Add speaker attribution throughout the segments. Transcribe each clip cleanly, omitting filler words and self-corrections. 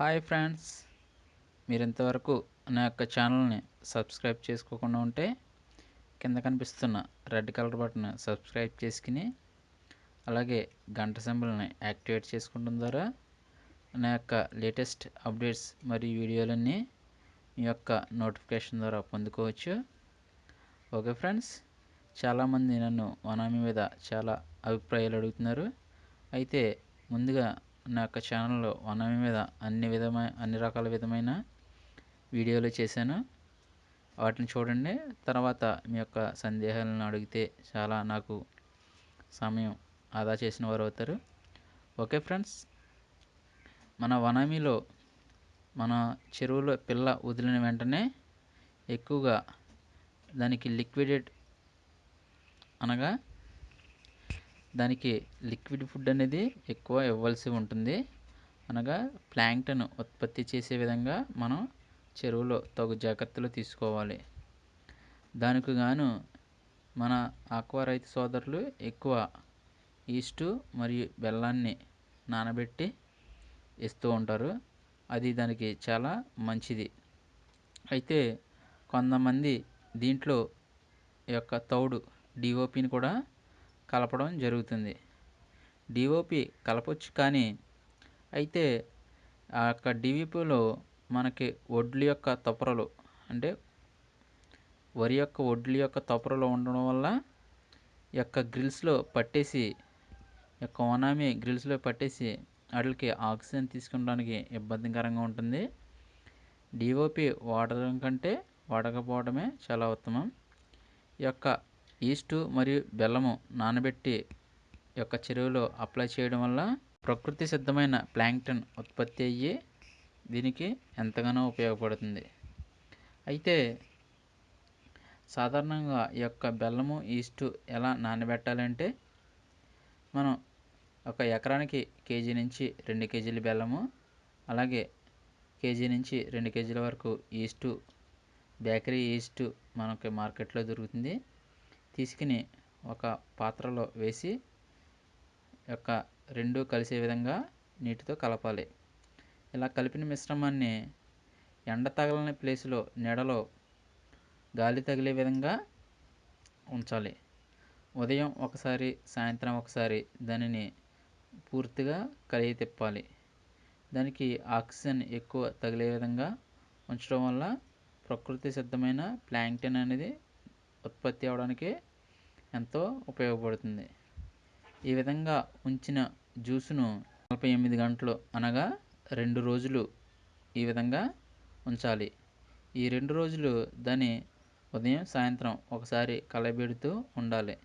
Speaker 1: Hi friends, మీరు ఇంతవరకు నా యొక్క ఛానల్ని సబ్స్క్రైబ్ చేసుకోకుండా ఉంటే కింద కనిపిస్తున్న రెడ్ కలర్ బటన్ సబ్స్క్రైబ్ చేసుకుని అలాగే గంట సింబల్ని యాక్టివేట్ చేసుకోవడం ద్వారా నా యొక్క లేటెస్ట్ అప్డేట్స్ మరియు వీడియోలన్నీ మీ యొక్క నోటిఫికేషన్ ద్వారా పొందుకోవచ్చు. ఓకే ఫ్రెండ్స్, చాలామంది నన్ను వనామీ మీద చాలా అభిప్రాయాలు అడుగుతున్నారు. అయితే ముందుగా నా యొక్క ఛానల్లో వనామీ మీద అన్ని రకాల విధమైన వీడియోలు చేశాను. వాటిని చూడండి. తర్వాత మీ యొక్క సందేహాలను అడిగితే చాలా నాకు సమయం ఆదా చేసిన వారు అవుతారు. ఓకే ఫ్రెండ్స్, మన వనామీలో మన చెరువులో పిల్ల వదిలిన వెంటనే ఎక్కువగా దానికి అనగా దానికి లిక్విడ్ ఫుడ్ అనేది ఎక్కువ ఇవ్వాల్సి ఉంటుంది. అనగా ప్లాంక్టన్ ఉత్పత్తి చేసే విధంగా మనం చెరువులో తగు జాగ్రత్తలు తీసుకోవాలి. దానికి గాను మన ఆక్వా రైతు సోదరులు ఎక్కువ ఈస్టు మరియు బెల్లాన్ని నానబెట్టి ఇస్తూ ఉంటారు. అది దానికి చాలా మంచిది. అయితే కొంతమంది దీంట్లో యొక్క తౌడు డిఓపిని కూడా కలపడం జరుగుతుంది. డిఓపి కలపొచ్చు, కానీ అయితే ఆ యొక్క డివిపిలో మనకి వడ్ల యొక్క తొపరలు అంటే వరి యొక్క వడ్ల యొక్క తొపరలు ఉండడం వల్ల యొక్క గ్రిల్స్లో పట్టేసి వనామీ గ్రిల్స్లో పట్టేసి వాటికి ఆక్సిజన్ తీసుకోవడానికి ఇబ్బందికరంగా ఉంటుంది. డిఓపి వాడడం కంటే వాడకపోవడమే చాలా ఉత్తమం. ఈ యొక్క ఈస్టు మరియు బెల్లము నానబెట్టి యొక్క చెరువులో అప్లై చేయడం వల్ల ప్రకృతి సిద్ధమైన ప్లాంక్టన్ ఉత్పత్తి అయ్యి దీనికి ఎంతగానో ఉపయోగపడుతుంది. అయితే సాధారణంగా ఈ యొక్క బెల్లము ఈస్టు ఎలా నానబెట్టాలంటే, మనం ఒక ఎకరానికి కేజీ నుంచి 2 కేజీల బెల్లము, అలాగే కేజీ నుంచి 2 కేజీల వరకు ఈస్టు, బేకరీ ఈస్టు మనకి మార్కెట్లో దొరుకుతుంది. తీసుకుని ఒక పాత్రలో వేసి యొక్క రెండు కలిసే విధంగా నీటితో కలపాలి. ఇలా కలిపిన మిశ్రమాన్ని ఎండ తగలని ప్లేసులో నీడలో గాలి తగిలే విధంగా ఉంచాలి. ఉదయం ఒకసారి, సాయంత్రం ఒకసారి దానిని పూర్తిగా కలిగి తిప్పాలి. దానికి ఆక్సిజన్ ఎక్కువ తగిలే విధంగా ఉంచడం వల్ల ప్రకృతి సిద్ధమైన ప్లాంక్టన్ అనేది ఉత్పత్తి అవడానికి ఎంతో ఉపయోగపడుతుంది. ఈ విధంగా ఉంచిన జ్యూసును 48 గంటలు అనగా 2 రోజులు ఈ విధంగా ఉంచాలి. ఈ 2 రోజులు దాన్ని ఉదయం సాయంత్రం ఒకసారి కలయబెడుతూ ఉండాలి.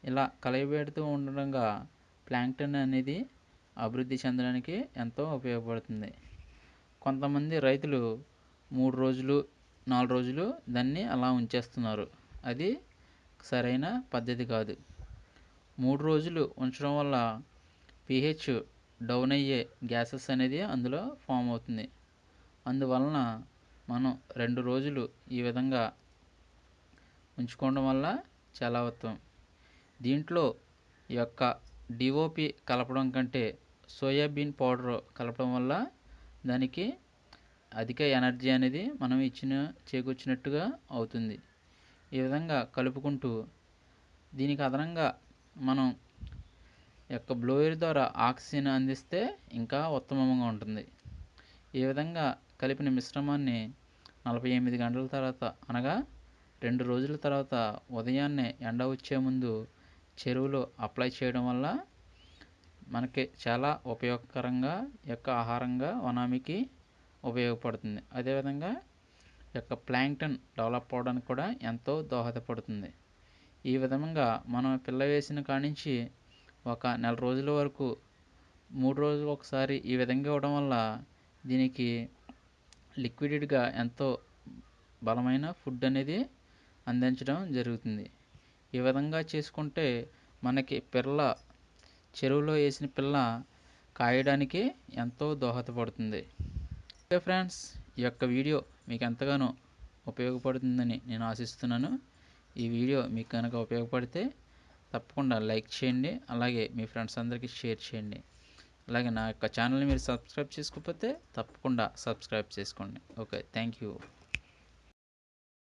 Speaker 1: ఇలా కలయబెడుతూ ఉండడంగా ప్లాంక్టన్ అనేది అభివృద్ధి చెందడానికి ఎంతో ఉపయోగపడుతుంది. కొంతమంది రైతులు 3 రోజులు 4 రోజులు దాన్ని అలా ఉంచేస్తున్నారు. అది సరైన పద్ధతి కాదు. 3 రోజులు ఉంచడం వల్ల pH డౌన్ అయ్యే గ్యాసెస్ అనేది అందులో ఫామ్ అవుతుంది. అందువలన మనం 2 రోజులు ఈ విధంగా ఉంచుకోవడం వల్ల చాలా ఉత్తమం. దీంట్లో ఈ యొక్క డిఓపి కలపడం కంటే సోయాబీన్ పౌడర్ కలపడం వల్ల దానికి అధిక ఎనర్జీ అనేది మనం చేకూర్చినట్టుగా అవుతుంది. ఈ విధంగా కలుపుకుంటూ దీనికి అదనంగా మనం యొక్క బ్లోయర్ ద్వారా ఆక్సిజన్ అందిస్తే ఇంకా ఉత్తమంగా ఉంటుంది. ఈ విధంగా కలిపిన మిశ్రమాన్ని 48 గంటల తర్వాత అనగా 2 రోజుల తర్వాత ఉదయాన్నే ఎండ వచ్చే ముందు చెరువులో అప్లై చేయడం వల్ల మనకి చాలా ఉపయోగకరంగా యొక్క ఆహారంగా వనామీకి ఉపయోగపడుతుంది. అదేవిధంగా యొక్క ప్లాంక్టన్ డెవలప్ అవడానికి కూడా ఎంతో దోహదపడుతుంది. ఈ విధంగా మనం పిల్ల వేసిన కానించి ఒక నెల రోజుల వరకు 3 రోజులకు ఒకసారి ఈ విధంగా ఇవ్వడం వల్ల దీనికి లిక్విడెడ్గా ఎంతో బలమైన ఫుడ్ అనేది అందించడం జరుగుతుంది. ఈ విధంగా చేసుకుంటే మనకి చెరువులో వేసిన పిల్ల కాయడానికి ఎంతో దోహదపడుతుంది. ఓకే ఫ్రెండ్స్, ఈ యొక్క వీడియో మీకు ఎంతగానో ఉపయోగపడుతుందని నేను ఆశిస్తున్నాను. ఈ వీడియో మీకు కనుక ఉపయోగపడితే తప్పకుండా లైక్ చేయండి. అలాగే మీ ఫ్రెండ్స్ అందరికీ షేర్ చేయండి. అలాగే నా యొక్క ఛానల్ని మీరు సబ్స్క్రైబ్ చేసుకోకపోతే తప్పకుండా సబ్స్క్రైబ్ చేసుకోండి. Okay, thank you.